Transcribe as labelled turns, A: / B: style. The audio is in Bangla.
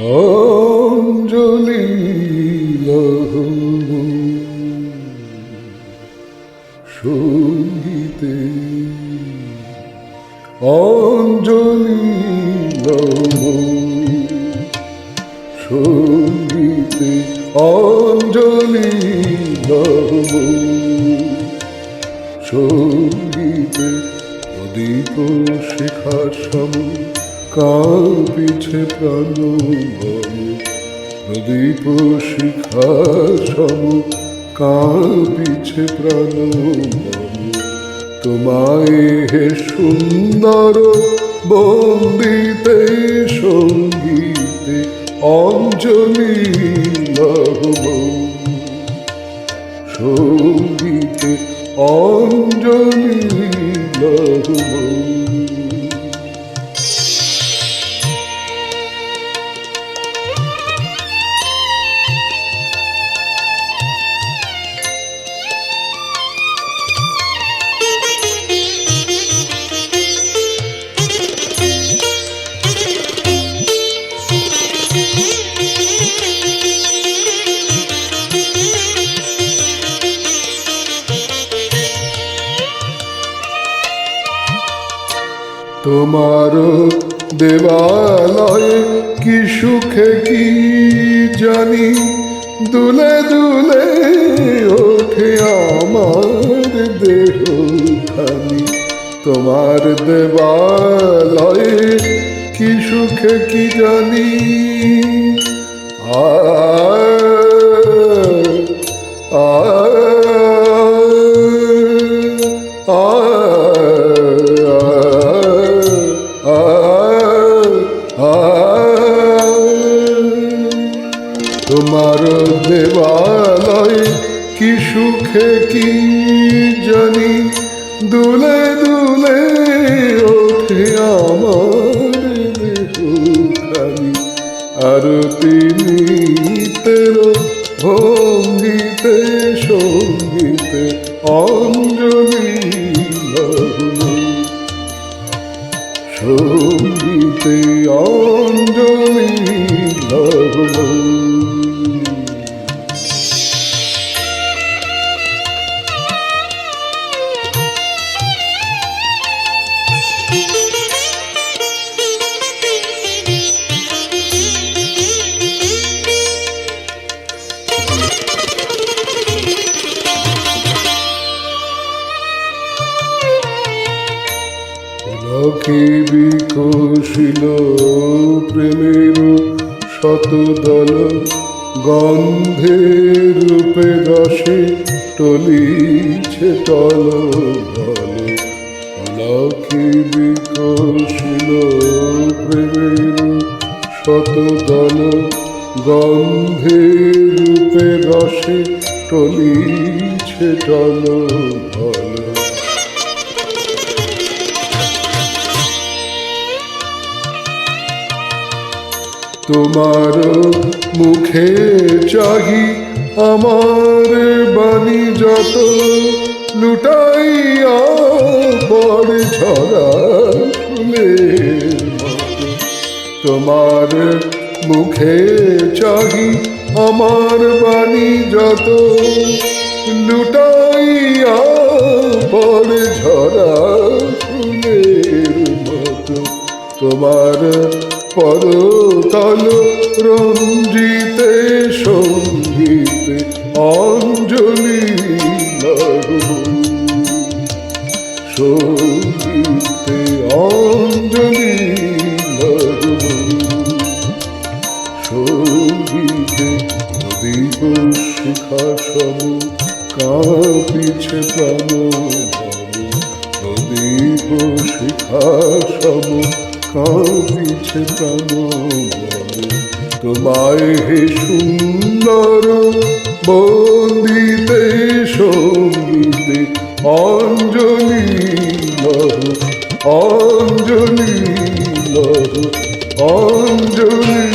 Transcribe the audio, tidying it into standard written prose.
A: অঞ্জলি লহো সঙ্গীতে, অঞ্জলি লহো সঙ্গীতে, অঞ্জলি লহো সঙ্গীতে। প্রদীপ শিখা সম কাঁপিছে প্রাণ মম, প্রদীপ শিখা সম কাঁপিছে প্রাণ মম। তোমায় হে সুন্দর বন্দিতে সঙ্গীতে, অঞ্জলি লহো সঙ্গীতে, অঞ্জলি লহো। তোমার দেবালয়ে কি সুখে কি জানি দুলে দুলে ওঠে আমার দেহ খানি। তোমার দেবালয়ে কি সুখে কি জানি তোমার দেবালয়ে কি সুখে কি জানি দুলে দুলে ওঠে আমার দেহ খানি। আরতি নিতের ভঙ্গিতে সঙ্গীতে, অঞ্জলি লহো সঙ্গীতে, অঞ্জলি লহো। কি বিকশিল প্রেমের শতদল, গন্ধের রূপে রসে টলিছে টল বল। কি বিকশিল প্রেমের শতদল, গন্ধের রূপে রসে টলিছে টল বল। তোমার মুখে চাহি আমার বাণী যত, লুটাইয়া পড়ে ঝরা ফুলের মতো। তোমার মুখে চাহি আমার বাণী যত, লুটাইয়া পড়ে ঝরা ফুলের মতো। তোমার পরতল রঞ্জিতে সঙ্গীতে, অঞ্জলি লহো সঙ্গীতে, অঞ্জলি লহো সঙ্গীতে। প্রদীপ শিখা সম কাঁপিছে প্রাণ মম, প্রদীপ শিখা সম কাঁপিছে প্রাণ মম। তোমায় হে সুন্দর বন্দিতে সঙ্গীতে, অঞ্জলি লহো অঞ্জলি লহো অঞ্জলি।